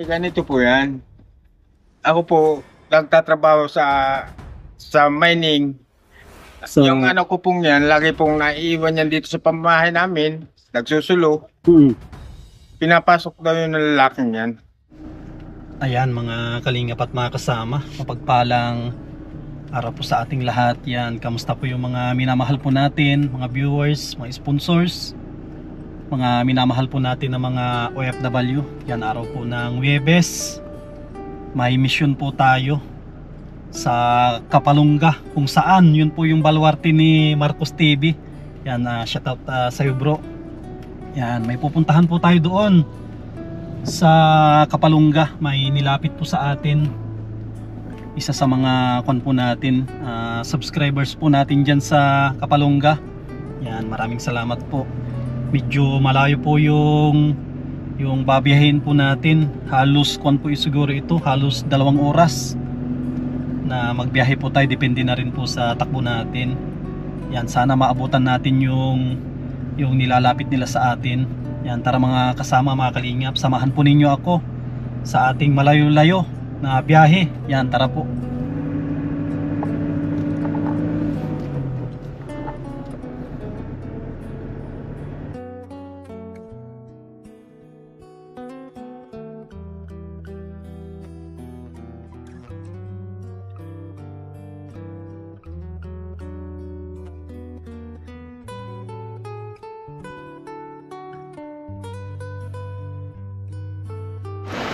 Ganito po yan. Ako po, nagtatrabaho sa mining. So, Yung ano ko pong yan, lagi pong naiiwan yan dito sa pamamahay namin. Nagsusulo. Pinapasok daw yung lalaking yan. ayan mga kalingap at mga kasama, mapagpalang araw po sa ating lahat. Yan, kamusta po yung mga minamahal po natin, mga viewers, mga sponsors, mga minamahal po natin ng mga OFW. Yan, araw po ng Huwebes, may mission po tayo sa Kapalungga, kung saan yun po yung baluarte ni Marcos TV. Yan, shoutout sa iyo bro. Yan, may pupuntahan po tayo doon sa Kapalungga. May nilapit po sa atin isa sa mga kon po natin, subscribers po natin dyan sa Kapalungga. Yan, maraming salamat po. Medyo malayo po yung babiyahin po natin. Halos kon po siguro ito, halos 2 oras na magbiyahe po tayo, depende na rin po sa takbo natin. Yan, sana maabutan natin yung nilalapit nila sa atin. Yan, tara mga kasama, mga kalingap, samahan po ninyo ako sa ating malayo-layo na biyahe. Yan, tara po.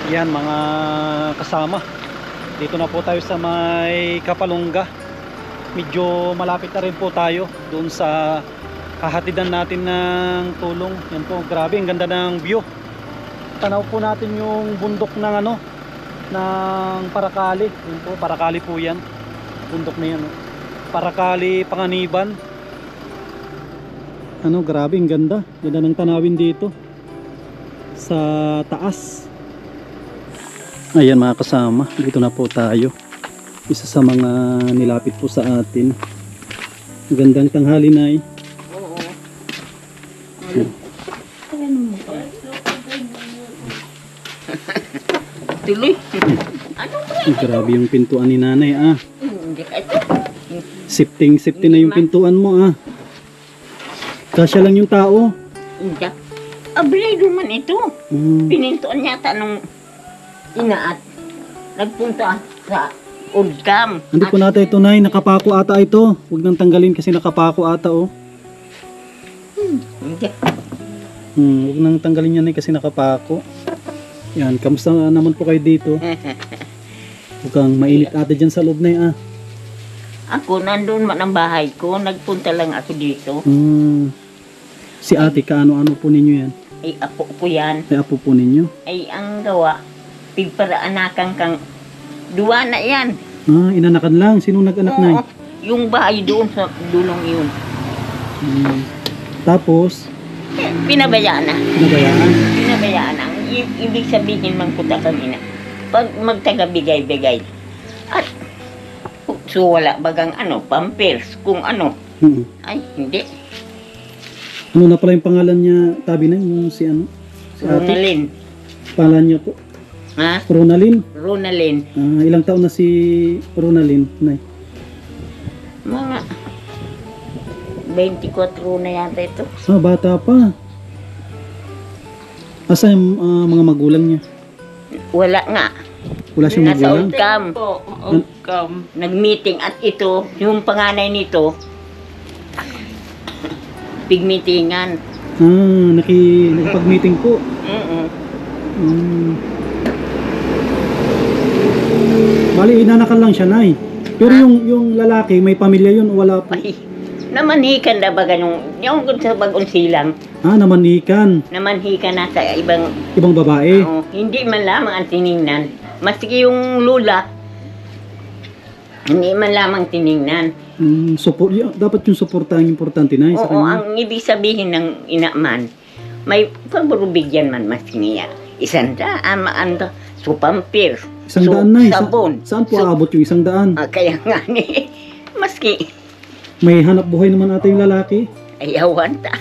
Yan mga kasama, dito na po tayo sa may Kapalungga. Medyo malapit na rin po tayo doon sa hahatidan natin ng tulong. Yan po, grabe, ang ganda ng view. Tanaw po natin yung bundok ng ng Paracali. Yan po, Paracali po yan, bundok na yan, Paracali, Panganiban. Grabe, ang ganda. Ganda ng tanawin dito sa taas. Ayan mga kasama, dito na po tayo. Isa sa mga nilapit po sa atin. Magandang tanghali na eh. Oo. Tuloy. Ano ba? Grabe yung pintuan ni nanay Hindi ka ito. Sifting na yung pintuan mo Kasya lang yung tao. Hindi. Ablido man ito. Pinintuan yata nung inaat. Nagpunta sa Udcam. Hindi po natin ito, nay. Nakapako ata ito. Huwag nang tanggalin kasi nakapako ata Hindi. Huwag nang tanggalin yan, nay, kasi nakapako. Yan, kamusta naman po kayo dito? Huwag kang mainit ata dyan sa loob, nay. Ako, nandun man ang bahay ko. Nagpunta lang ako dito. Si ate, kaano-ano po ninyo yan? Ay, apo ko yan. Ay, apo po ninyo? Ay, ang gawa. Pigparaanakan kang duwa na yan. Inanakan lang. Sino nag-anak, nay? Oo, yung bahay doon sa dulong yun. Tapos? Pinabayaan na. Pinabayaan? Pinabayaan na. Ibig sabihin man puta kanina. Pag magtaga-bigay-bigay. At so wala bagang pampers, kung ay hindi. Ano na pala yung pangalan niya, tabi na yung si Si ate? Ronalyn. Pangalan niya po? Ha? Ronalyn? Ronalyn. Ilang taon na si Ronalyn, nay? Mga 24 na yata ito. Bata pa. Asa yung mga magulang niya? Wala nga. Wala siyang Nasa magulang? Udcam. Nag-meeting at ito, yung panganay nito, pigmeetingan. Nakipag-meeting po. Bali, inanakan lang siya, nay. Pero yung lalaki, may pamilya yun o wala po? Ay, namanhikan na baga yung sa bagong silang. Namanhikan. Namanhikan na sa ibang Babae. hindi man lamang ang tiningnan. Maski yung lula, hindi man lamang tiningnan. Dapat yung suportahan importante na sa Oo, kanya. ang ibig sabihin ng inaman, may pagbubigyan man maski niya. 100, maanda, supampir, 100 na. sabon. Saan po aabot yung 100? Kaya nga ni, maski, May hanap buhay naman ata yung lalaki. ayawan ta.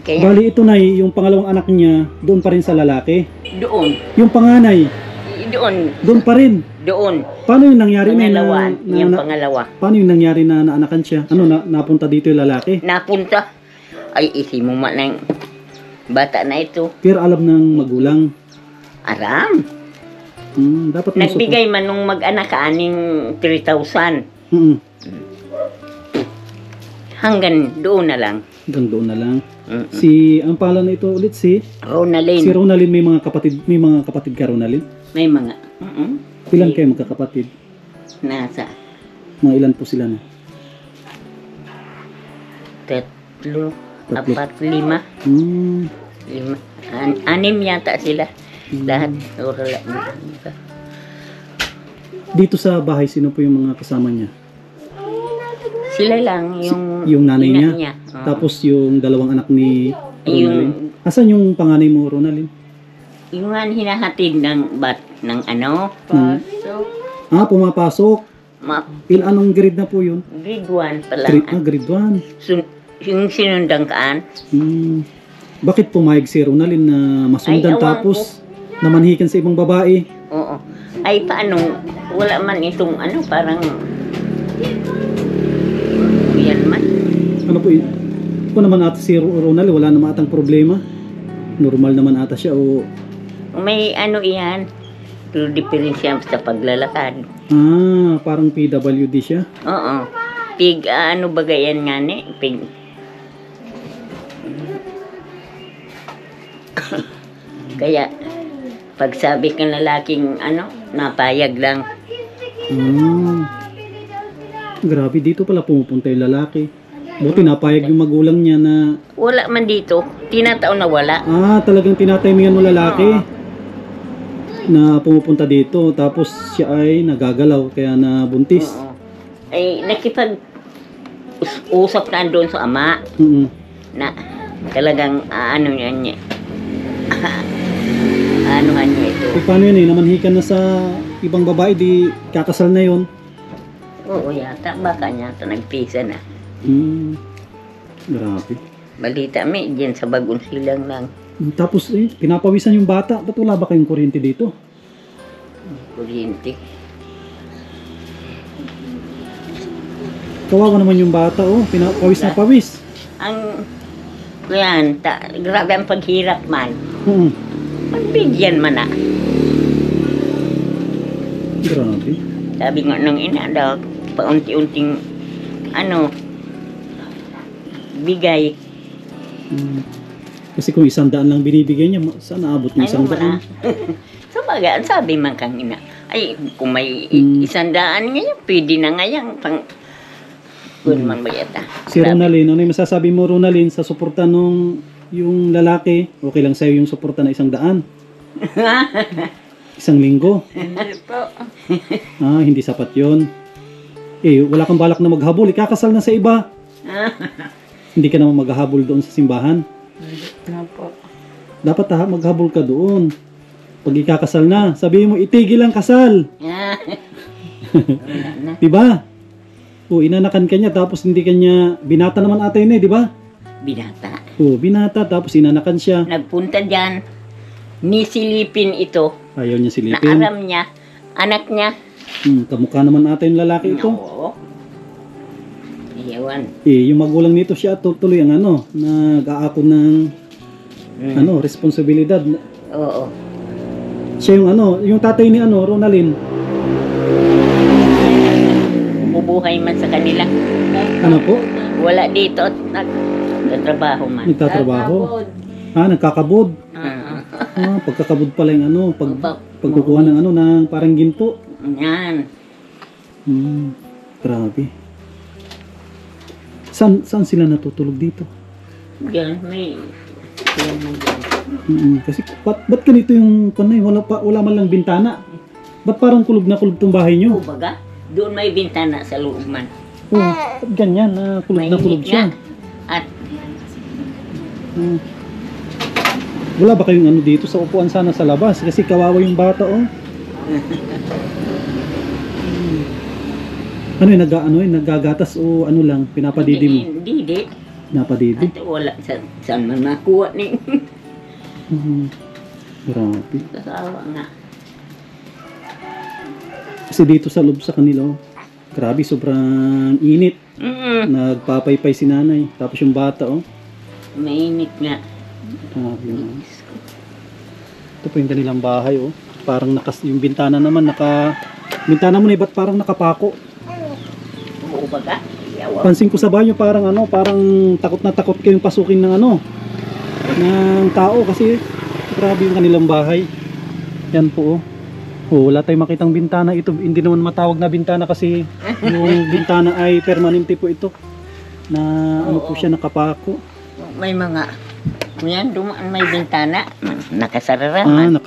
Kaya Bali ito na yung pangalawang anak niya, doon pa rin sa lalaki. doon, Yung panganay, doon pa rin. doon. Paano yung nangyari na, Pangalawa, yung pangalawa. paano yung nangyari na naanakan siya? Ano, napunta dito yung lalaki? Napunta. Ay, isi mo man ng bata na ito. Pero alam ng magulang. Aram. Dapat Nagbigay man nung mag-anak aning 3,000. Hanggang doon na lang. Hanggang doon na lang. Mm-mm. Ang pangalan na ito ulit si Ronalyn. Ronalyn. May mga kapatid ka, Ronalyn? May mga. Ilan kayo magkakapatid? Nasa Mga ilan po sila na? 3, Tatlo. 4, 5. Hmm. 5. Anim yata sila. Lahat. Dito sa bahay, sino po yung mga kasama niya? Sila lang Yung nanay ina niya? Oo. Tapos yung dalawang anak ni Ronalyn? Yung, Asan yung panganay mo, Ronalyn? yung nga hinahatid ng ng ano. Pumapasok. Anong grade na po yun? Grade 1 pa lang. Grade 1. Yung sinundang kaan. Bakit pumayag si Ronalyn na masundan Ay, ewan tapos namanhikan sa ibang babae? Oo. Ay, paano? Wala man itong ano, parang... Yan man. Ano po yun? Kung naman ata si Ronalyn, wala naman atang problema. Normal naman ata siya o... May ano iyan. Pero diferensya sa paglalakad. Parang PWD siya. Oo. Ano bagayan nga ni? Kaya, pag sabi ng lalaking ano, napayag lang. Grabe, dito pala pumupunta yung lalaki. Buti napayag yung magulang niya na... Wala man dito. Tinataon na wala. Talagang tinatimingan mo lalaki. Na pumupunta dito. Tapos siya ay nagagalaw kaya nabuntis. Oo. Ay, nakipag-usap na doon sa ama. Na talagang ano niya. Anuhan niya ito. Paano yun namanhikan na sa ibang babae, di kakasal na yun? Oo, yata. Baka yata nagpisa na. Grabe. Balita may dyan sa Bagong Silang lang. Tapos pinapawisan yung bata. Ba't wala ba kayong kuryente dito? Kuryente. Kawawa naman yung bata, pinapawis na pawis. Ang yan, grabe ang paghirap man. Magbigyan man na. Grabe. Sabi nga ng ina daw, paunti-unting ano, bigay. Kasi kung 100 lang binibigay niya, saan naabot ng 100? So baga, sabi man kang ina, ay kung may 100 ngayon, pwede na ngayon. Good man ba yata? Si Ronalyn, ano yung masasabi mo, Ronalyn, sa suporta nung yung lalaki? Okay lang sa'yo yung suporta na 100? 1 linggo? Hindi po. Hindi sapat yun. Wala kang balak na maghabol, ikakasal na sa iba. Hindi ka naman maghahabol doon sa simbahan. Ano po? Dapat maghabol ka doon. Pag ikakasal na, sabihin mo, itigil ang kasal. Wala na. Diba? Inanakan ka niya, tapos hindi ka niya, binata naman ata yun diba? Binata. Binata, tapos inanakan siya. Nagpunta dyan, nisilipin ito. Ayaw niya silipin. Naaram niya, anak niya. Kamukha naman ata yung lalaki ito. Oo. Iyawan. Yung magulang nito siya tuloy ang nag-aako ng responsibilidad. Oo. Siya yung yung tatay ni Ronalyn. Bubuhay man sa kanila. Ano po? Wala dito at nagtatrabaho man. Nagtatrabaho. Nagkakabod. Pagkakabod pala yung pagkukuha ng ng parang ginto. Yan. Grabe. Saan sila natutulog dito? Yan, may... Yan man dyan. Kasi ba't ganito yung wala man lang bintana? Ba't parang kulog na kulog tong bahay nyo? Baga, doon may bintana sa loob man. Ba't ganyan na kulog na kulog siya? At wala ba kayong dito sa upuan sana sa labas? Kasi kawawa yung bata Ano yung nagagatas o lang, pinapadidi mo? Hindi. Napadidi. At wala saan man nakuha ni. Grabe. Kasawa nga. Kasi dito sa loob sa kanila, oh, grabe, sobrang init. Nagpapaypay si nanay. Tapos yung bata, oh. Mainit nga. Grabe, oh. Ito po yung kanilang bahay, oh. Parang yung bintana naman, bintana mo na, ba't parang nakapako? Oo ba ka? Yawa. Pansin ko sa bahay nyo, parang parang takot na takot kayong pasukin ng ng tao kasi grabe yung kanilang bahay. Yan po, oh. Oh, wala tayong makitang bintana. Ito hindi naman matawag na bintana kasi yung bintana ay permanente po ito. Na ano po siya, nakapako. May mga, yan, dumaan may bintana. Nakasara Ah, naman.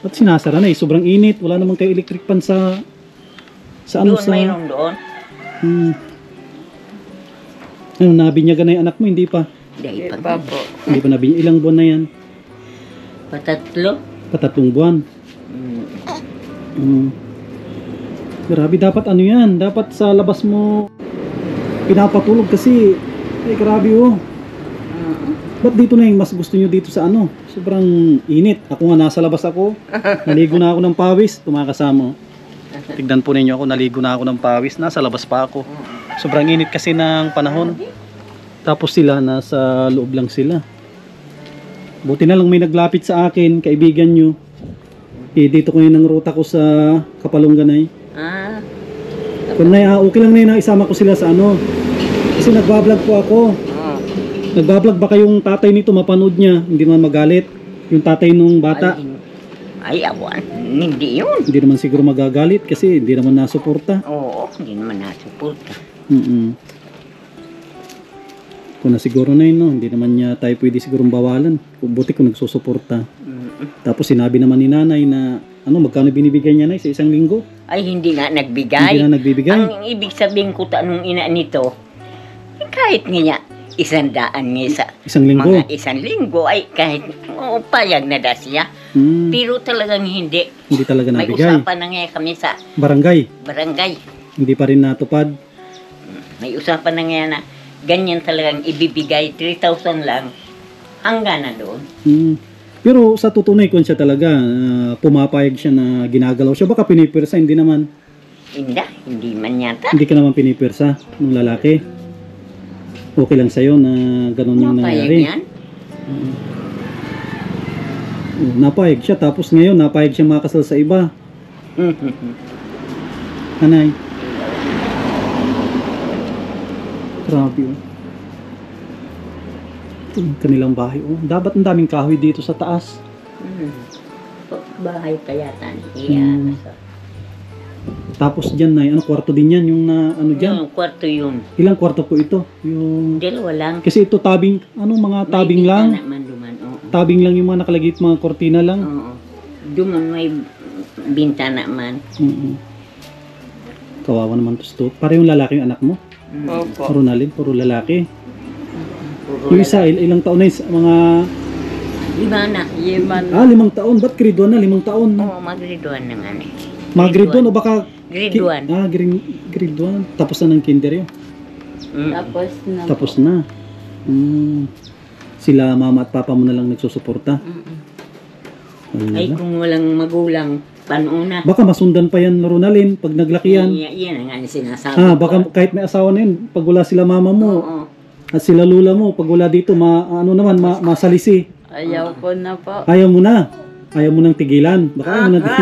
ba't sinasara na eh? Sobrang init. Wala naman kayo electric pan sa ano Doon, sa... mayroon doon. Ano, nabinyagan na yung anak mo? Hindi pa. Dahil pa po. Hindi pa nabinyagan. Ilang buwan na yan? Patatlo. Patatlong buwan. Grabe, dapat ano yan, dapat sa labas mo pinapatulog kasi grabe, oh. Ba't dito na yung mas gusto nyo dito sa sobrang init. Ako nga nasa labas ako, naligo na ako ng pawis, tumakasama. Tignan po ninyo ako, naligo na ako ng pawis, nasa labas pa ako. Sobrang init kasi ng panahon. Tapos sila nasa loob lang sila. Buti na lang may naglapit sa akin, kaibigan nyo. Dito ko yun ang ruta ko sa Kapalungganay. Kung okay lang na yun, isama ko sila sa kasi nagbablog po ako. Nagbablog, baka yung tatay nito mapanood niya, hindi naman magalit. Yung tatay nung bata. Ay, awan. Hindi yun. Hindi naman siguro magagalit kasi hindi naman nasuporta. Oo, hindi naman nasuporta. Kung na siguro na yun, no? Hindi naman niya tayo pwede sigurong bawalan. Buti kung nagsusuporta. Tapos sinabi naman ni nanay na magkano binibigay niya na sa isang linggo? Ay, hindi nga nagbigay. Hindi na nagbibigay. Ang ibig sabihin ko tanong ina nito, kahit nga 100 nga sa Isang linggo? mga 1 linggo, ay kahit payag na da siya. Pero talagang hindi. Hindi talaga May nabigay. usapan na nga kami sa Barangay? Hindi pa rin natupad? May usapan na nga na ganyan talagang ibibigay, 3,000 lang, hanggang na doon. Pero sa tutunay kung siya talaga, pumapayag siya na ginagalaw siya, baka pinipirsa, hindi naman. Hindi man yata. Hindi ka naman pinipirsa ng lalaki. Okay lang sa'yo na ganun yung Napayag nangyari. yan? Napayag siya, tapos ngayon napayag siya makasal sa iba. Anay? Grabe, oh. Ito yung kanilang bahay, oh. Dapat ang daming kahoy dito sa taas. Bahay pa yata. Tapos dyan na, kwarto din yan, yung dyan. Yung kwarto yun. Ilang kwarto po ito? Yung... Dalawa lang. Kasi ito tabing, mga tabing lang. May bintana man duman, oo. Tabing lang yung mga nakalagay at mga kortina lang. Oo. Duman may bintana man. Kawawa naman to. Parehong lalaki yung anak mo? Opo. Ronalyn, puro lalaki. Puro Yung isa, ilang taon na mga... 5 na. 5. 5 taon. Ba't grade 1 na? 5 taon. Oo, mag-graduan na nga eh. Mga grade 1 o baka... Grade 1. Grade 1. Tapos na ng kinder yun. Tapos na. Sila mama at papa mo na lang nagsusuporta. Ay, kung walang magulang, paano na? Baka masundan pa yan, Ronalyn, pag naglaki yan. Yan ang sinasabi Baka kahit may asawa na yun, pag wala sila mama mo, Oo. at sila lula mo, pag wala dito, masalisi. Ayaw ko na po. Ayaw mo na. Ayaw mo nang tigilan. Baka ayaw mo na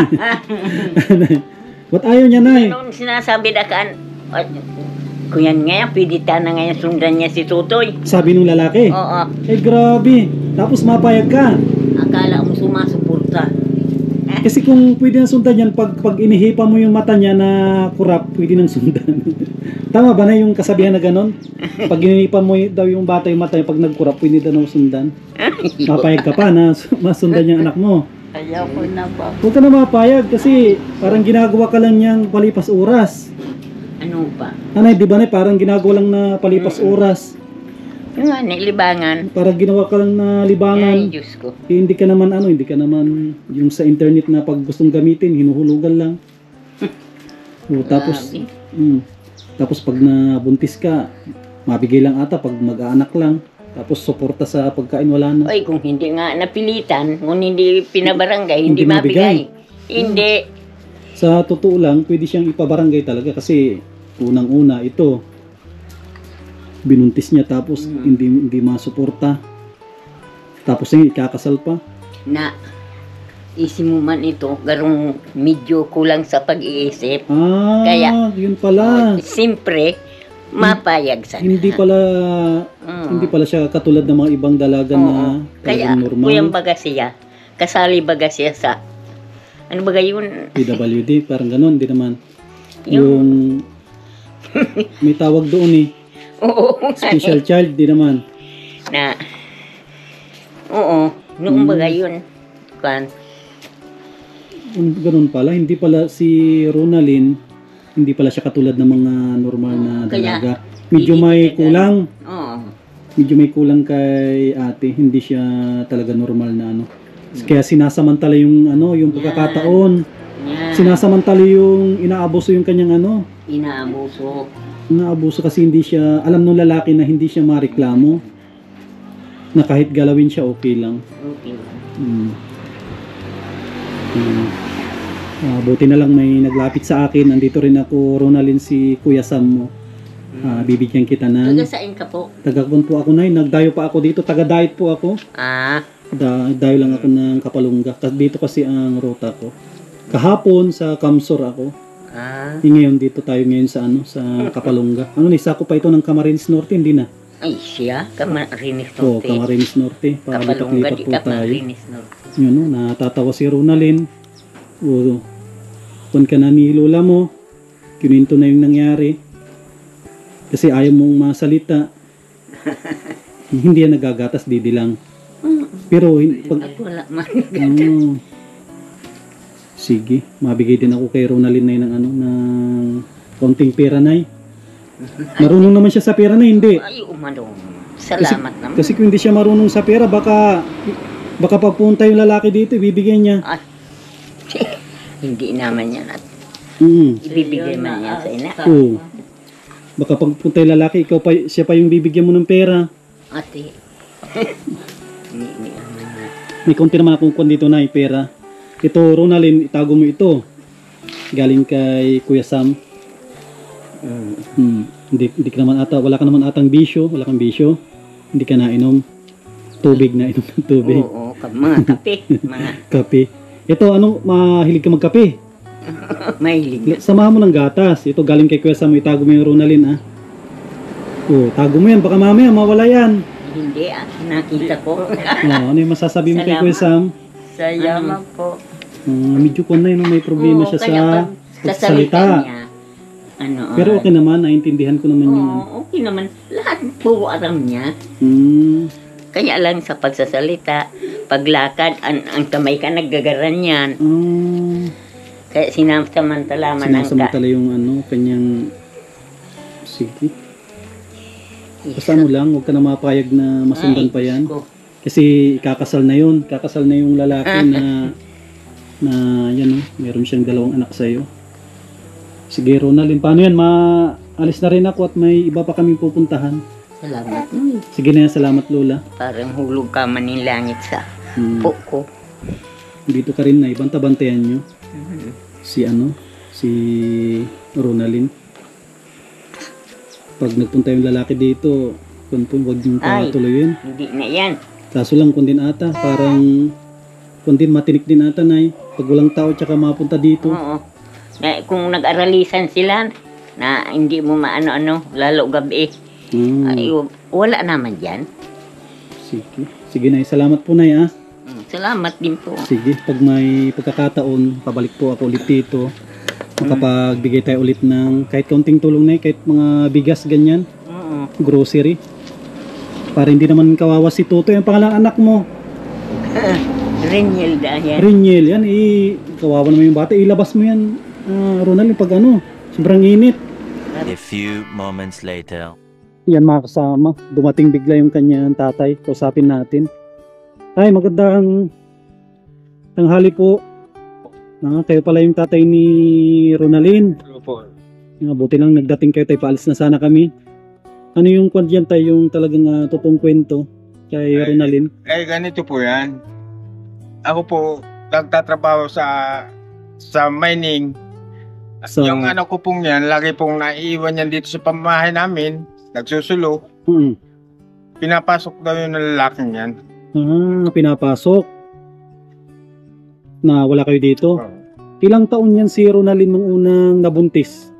Ba't ayaw niya, Nay? Noon sinasabi na kaan, kung yan ngayon, pwede na ngayon sundan niya si Tutoy. Sabi nung lalaki. Oo. Grabe. Tapos mapayag ka. Akala mo sumasuporta. Kasi kung pwede na sundan yan, pag inihipa mo yung mata niya na kurap, pwede nang sundan. Tama ba na yung kasabihan na ganon? Pag inihipa mo daw yung bata yung mata niya, pag nagkurap, pwede daw nang sundan. Mapayag ka pa na masundan yung anak mo. Ayaw ko na po. Huwag ka na mapayag kasi parang ginagawa ka lang niyang palipas oras. Ano pa? Anay, di ba na parang ginagawa lang na palipas oras. Yung nga, nilibangan. Parang ginawa ka lang na Ay, libangan. Diyos ko. Hindi ka naman yung sa internet na pag gustong gamitin, hinuhulugan lang. Tapos Grabe. tapos pag nabuntis ka, Mabigay lang ata pag mag-aanak lang. Tapos suporta sa pagkain wala na. Ay, kung hindi nga napilitan, kung hindi pinabarangay, Hindi hindi mabigay. mabigay. Hindi. Sa totoo lang, pwede siyang ipabarangay talaga kasi unang-una ito binuntis niya tapos hindi masuporta. Tapos yung ikakasal pa. Na, isip mo man ito, garong medyo kulang sa pag-iisip. Ah, Kaya- yun pala. Siyempre, mapayag sana. Hindi pala siya katulad ng mga ibang dalaga na Kaya, talagang normal. kuyang baga siya, kasali baga siya sa, ano baga yun? PWD, parang ganun, di naman. Yung- Yung may tawag doon eh. Oo. Special child, di naman. Na, oo, noong baga yun. Kan, Ganun pala, hindi pala si Ronalyn, hindi pala siya katulad ng mga normal na Kaya, dalaga. Medyo hindi may talaga. kulang. oo. Medyo may kulang kay ate, hindi siya talaga normal na ano. Kaya sinasamantala yung ano, yung pagkakataon. Yan, Sinasamantala yung inaabuso yung kanyang ano. inaabuso. Inaabuso kasi hindi siya, alam ng lalaki na hindi siya mareklamo. Na kahit galawin siya okay lang. Okay. Mm. Buti na lang may naglapit sa akin. Nandito rin ako, Ronalyn, si Kuya Sam mo. Bibigyan kita ng Taga-sain ka po? tagakon po ako, Nay. Nagdayo pa ako dito. Taga-diet po ako. Ah, Dayo lang ako ng Kapalungga. Dito kasi ang ruta ko. Kahapon sa Kamsor ako. Ngayon dito tayo ngayon sa ano, sa Kapalungga. Ano, nisako pa ito ng Camarines Norte, hindi na. ay siya, Camarines Oo, Norte. Camarines Norte. Kapalungga Palipat-lipat di po tayo. Camarines Norte. Yun, no, natatawa si Ronalyn. O, kung ka na ni lola mo, kininto na yung nangyari. Kasi ayaw mong masalita. Hindi yan nagagatas, didi lang. Pero, pag, At wala man. sige, mabigay din ako kay Ronalyn na ng ano, ng konting pera na. Marunong naman siya sa pera na, hindi. Ay, umanong. Salamat naman. Kasi kung hindi siya marunong sa pera, baka pagpunta yung lalaki dito, ibibigay niya. Ay, hindi naman yan. At Mm. ibibigay man yan sa ina. Oo. Baka pagpunta yung lalaki, siya pa yung bibigyan mo ng pera. Ate. Hindi naman yan. May konti naman akong kwan dito na pera. Ito, Ronalyn, itago mo ito. Galing kay Kuya Sam. Hindi ka naman ata, wala ka naman atang bisyo, wala kang bisyo. Hindi ka nainom. Tubig na inom ng tubig. Oo, mga kape. Mga Kape. Ito, ano, mahilig ka magkape? mahilig. Samahan mo ng gatas. Ito, galing kay Kuya Sam, itago mo yung Ronalyn, ah. Oh, tago mo yan, baka mamaya mawala yan. Hindi nakita ko. Ano yung masasabi mo kay Kuya Sam? Salamat po. Medyo ko na yun, may problema Oo, siya kaya sa pag pagsalita. niya. Ano, Pero okay naman, naintindihan ko naman yung ano. oo, okay naman. Lahat puro aram niya. Hmm, Kaya lang sa pagsasalita, paglakad, ang kamay ka naggagaran yan. Kaya sinasamantala man ang ka. sinasamantala yung ano, kanyang sige. Basta mo lang, huwag ka na mapayag na masundan pa yan. Kasi ikakasal na yun. Kakasal na yung lalaki na yan, meron siyang 2 anak sa'yo. Sige, Ronalyn, paano yan? Maalis na rin ako at may iba pa kaming pupuntahan. Salamat. Sige na yan, salamat Lola. Parang hulog ka man ng langit sa Hmm. puko. Dito ka rin na, ibang-tabantayan nyo. Si Ronalyn. Pag nagpunta yung lalaki dito, huwag yung Ay. patuloyin. Hindi na yan. Kaso lang kung din ata, parang kung din matinik din ata na pag walang tao tsaka mapunta dito. Oo. Na, kung nag-aralisan sila, na hindi mo maano-ano, lalo gabi, ay, wala naman dyan. Sige. Sige na, salamat po na Salamat din po. Sige, pag may pagkakataon, pabalik po ako ulit dito. Makapagbigay tayo ulit ng kahit kaunting tulong na kahit mga bigas ganyan, Oo. grocery. Para hindi naman kawawa si Toto, yung pangalang anak mo. Renyel dahil. Rinyel, yan kawawa naman yung bata. Ilabas mo yan, Ronald, pag ano, sobrang init. A few moments later. Yan mga kasama, dumating bigla yung kanyang tatay. Kausapin natin. Ay, magandang tanghali po. Kayo pala yung tatay ni Ronalyn. Ano po? Buti lang nagdating kayo tayo, paalis na sana kami. Ano yung kwadyan tayo, yung talagang totoong kwento kay Ronalyn? Ganito po yan. Ako po, nagtatrabaho sa mining. Yung ano ko pong yan, lagi pong naiiwan yan dito sa pamamahay namin. Nagsusulo. Pinapasok daw yung lalaking yan. Pinapasok. Na wala kayo dito. Ilang taon yan si Ronalyn nung unang nabuntis?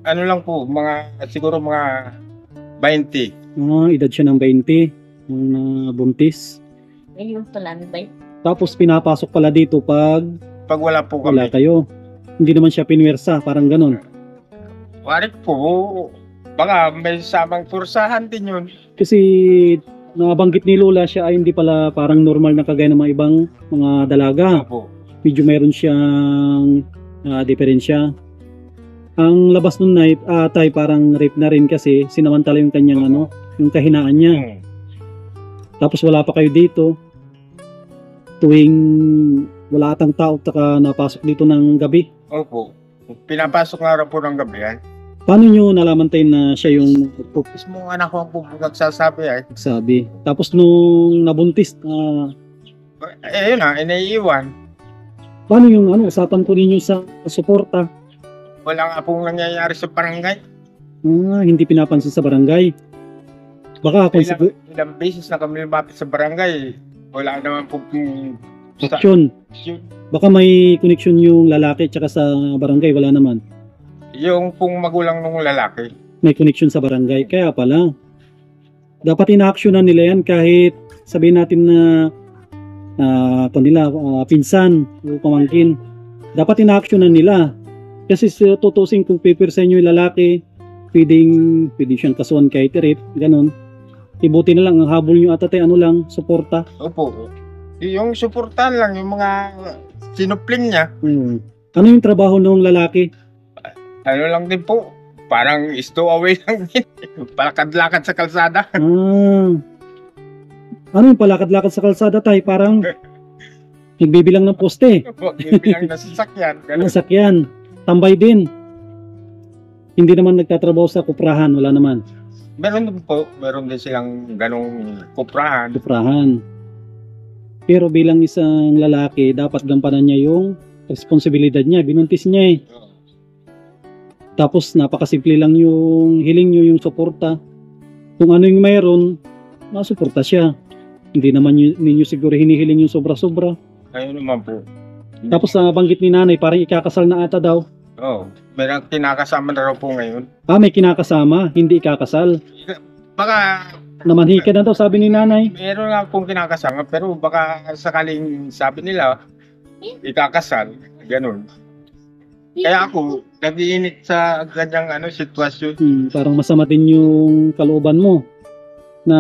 Ano lang po, siguro mga 20. Edad siya ng 20 nung nabuntis. Ngayon pala, ba? Tapos pinapasok pala dito pag Pag wala po wala kami. kayo. Hindi naman siya pinwersa, parang ganun. Warit po, baka may samang kursahan din yun. Kasi nabanggit ni Lola siya ay hindi pala parang normal na kagaya ng mga ibang mga dalaga. Opo. Medyo mayroon siyang diferensya. Ang labas nun na tay parang rape na rin kasi sinamantala yung kanyang yung kahinaan niya. Tapos wala pa kayo dito. Tuwing wala atang tao taka napasok dito ng gabi. Opo. Pinapasok nga raw po ng gabi yan. Paano nyo nalaman tayo na siya yung Mismo anak ko po nagsasabi ay. sabi? Tapos nung nabuntis, Yun na, inaiiwan. paano yung usapan ko ninyo sa suporta? Wala nga pong nangyayari sa barangay. Hindi pinapansin sa barangay. Baka kung Ilang beses na kami lumapit sa barangay. Wala naman po connection. Baka may connection yung lalaki tsaka sa barangay, wala naman. Yung pong magulang ng lalaki. May connection sa barangay, kaya pala. Dapat ina-actionan nila yan kahit sabihin natin na pinsan o pamangkin. Dapat ina-actionan nila. Kasi tutusin kung pipirsa nyo yung lalaki, pwedeng siyang kasuhan kahit rape, ganun. Ibuti na lang, ang habol nyo atatay, suporta. Opo. Yung suportahan lang, yung mga sinupling niya. Ano yung trabaho ng lalaki? Ano lang din po, parang stowaway lang din. Palakad-lakad sa kalsada. Ano yung palakad-lakad sa kalsada tay? Parang nagbibilang ng poste. Bilang na sasakyan. Ganun. Nasakyan. Tambay din. Hindi naman nagtatrabaho sa kuprahan, wala naman. Meron din po, meron din silang ganong kuprahan. Kuprahan. Pero bilang isang lalaki, dapat gampanan niya yung responsibilidad niya. Binuntis niya eh. Tapos napakasimple lang yung hiling nyo, yung suporta. Kung ano yung mayroon, masuporta siya. Hindi naman ninyo siguro hinihiling yung sobra-sobra. Ayun naman po. Tapos banggit ni nanay, parang ikakasal na ata daw. Oo. Meron kinakasama na raw po ngayon. May kinakasama, hindi ikakasal. Baka Namanhika na daw, sabi ni nanay. meron nga pong kinakasama pero baka sakaling sabi nila ikakasal. Ganun. Kaya ako, nag-iinit sa ganyang sitwasyon. Parang masama din yung kalooban mo. Na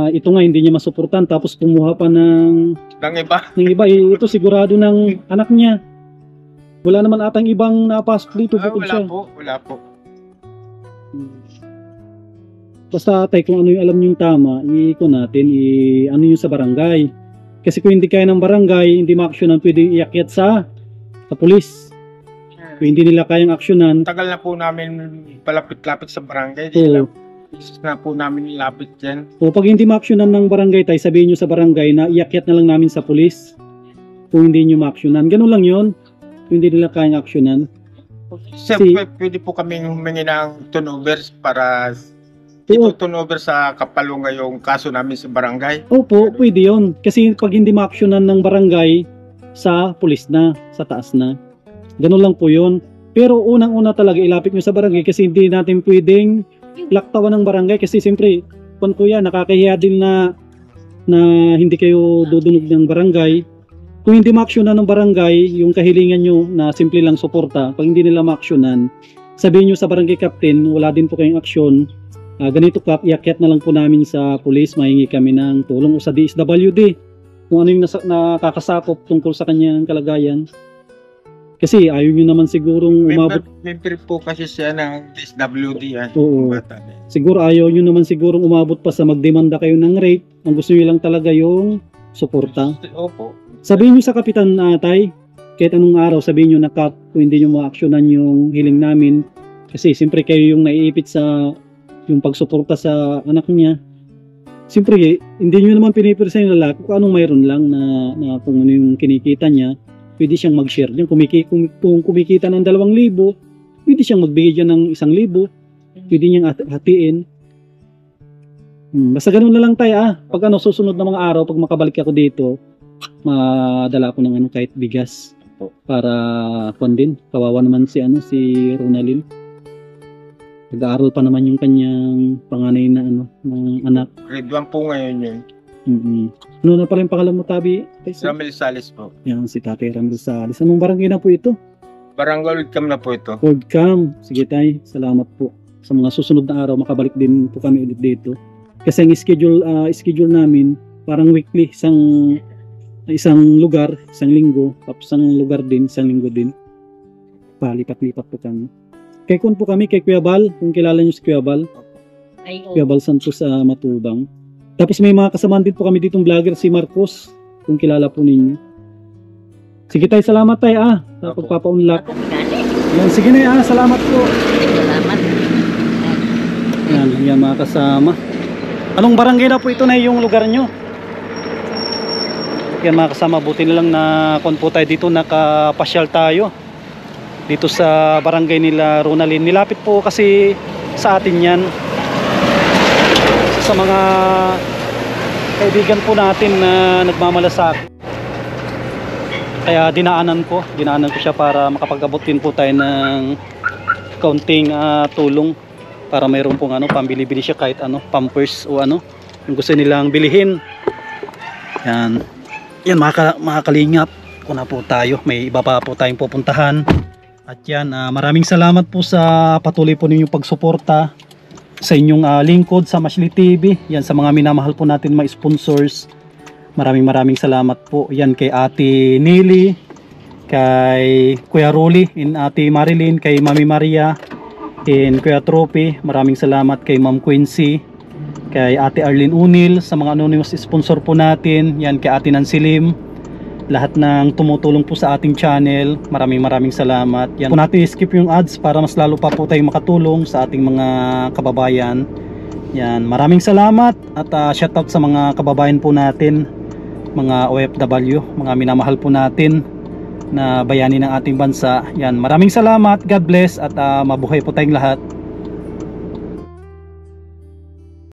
ito nga hindi niya masuportan tapos kumuha pa ng Iba. iba. Ito sigurado ng anak niya. Wala naman atang ibang napasok dito bukod siya. Wala po. Basta tay, kung ano yung alam niyong tama, i-iko natin, ano yung sa barangay. Kasi kung hindi kaya ng barangay, hindi ma-actionan, pwedeng iakyat sa pulis. Kung hindi nila kayang aksyonan, Tagal na po namin palapit-lapit sa barangay. Isis na po namin nilapit yan. o pag hindi ma-actionan ng barangay tay, sabihin nyo sa barangay na iakyat na lang namin sa pulis. Kung hindi nyo ma-actionan. Ganun lang yon. Kung hindi nila kayang aksyonan. Siyempre, pwede po kaming humingi ng turnovers para turnover sa kapalunga yung kaso namin sa barangay. Opo, pwede yon. Kasi pag hindi ma-actionan ng barangay, sa pulis na, sa taas na. Ganun lang po yun. Pero unang-una talaga ilapit nyo sa barangay kasi hindi natin pwedeng laktawan ng barangay kasi siyempre, kuya, nakakahiya din na hindi kayo dudunog ng barangay. Kung hindi ma-actionan ng barangay, yung kahilingan nyo na simple lang suporta, pag hindi nila ma-actionan, sabihin nyo sa barangay captain, wala din po kayong aksyon. Ganito kap, iakyat na lang po namin sa police, mahingi kami ng tulong o sa DSWD kung ano yung nakakasakop tungkol sa kanyang kalagayan. Kasi ayaw nyo naman sigurong umabot. Member po kasi siya ng DSWD. Oo. Siguro ayaw nyo naman sigurong umabot pa sa magdemanda kayo ng rape. Ang gusto nyo lang talaga yung suporta. Opo. Sabihin nyo sa kapitan tay, kahit anong araw sabihin nyo na kung hindi nyo ma-actionan yung hiling namin. Kasi siyempre kayo yung naiipit sa yung pagsuporta sa anak niya. Siyempre, hindi nyo naman pinipirsa yung lalaki kung anong mayroon lang na kung ano yung kinikita niya, pwede siyang mag-share din. Kung kumikita ng 2,000, pwede siyang magbigay dyan ng 1,000, pwede niyang hatiin. Basta ganun na lang tayo pag susunod na mga araw, pag makabalik ako dito, madala ko ng kahit bigas para din. Kawawa naman si Ronalyn. Nag-aaral pa naman yung kanyang panganay na anak. Grade 1 po ngayon yun. Ano na pala yung pangalan mo, Tabi? Ramil Salis po. Yan, si Tatay Ramil Salis. Anong barangay na po ito? Barangay Welcome na po ito. Cam. Sige tay, salamat po. Sa mga susunod na araw, makabalik din po kami ulit dito. Kasi ang schedule namin, parang weekly, isang lugar, isang linggo, tapos isang lugar din, isang linggo din. Palipat-lipat po kami. Kay Kun po kami, kay Kuya Bal, kung kilala niyo si Kuya Bal. Kuya Bal Santos sa Matubang. Tapos may mga kasamahan din po kami ditong vlogger, si Marcos, kung kilala po ninyo. Sige tayo, salamat tayo sa pagpapaunlak. Yan, sige na salamat po. Salamat. Yan mga kasama. Anong barangay na po ito na yung lugar nyo? Yan mga kasama, buti na lang na kung po tayo dito, nakapasyal tayo dito sa barangay nila Ronalyn. Nilapit po kasi sa atin yan, sa mga kaibigan po natin na nagmamalasakit. Kaya dinaanan ko siya para makapag-abot din po tayo ng kaunting tulong para mayroon pong pambili-bili siya kahit pampers o yung gusto nilang bilihin. Yan mga kalingap, kuna po tayo, may iba pa po tayong pupuntahan. At yan, maraming salamat po sa patuloy po ninyong pagsuporta sa inyong lingkod sa Mashli TV. Yan, sa mga minamahal po natin mga sponsors, maraming salamat po. Yan kay Ate Nili, kay Kuya Rolly, Ate Marilyn, kay Mami Maria, and Kuya Trophy. Maraming salamat kay Ma'am Quincy, kay Ate Arlene Unil, sa mga anonymous sponsor po natin. Yan kay Ate Nancy Lim, lahat ng tumutulong po sa ating channel, maraming salamat. Yan po natin skip yung ads para mas lalo pa po tayong makatulong sa ating mga kababayan. Yan, maraming salamat at shoutout sa mga kababayan po natin, mga OFW, mga minamahal po natin na bayani ng ating bansa. Yan, maraming salamat, God bless at mabuhay po tayong lahat.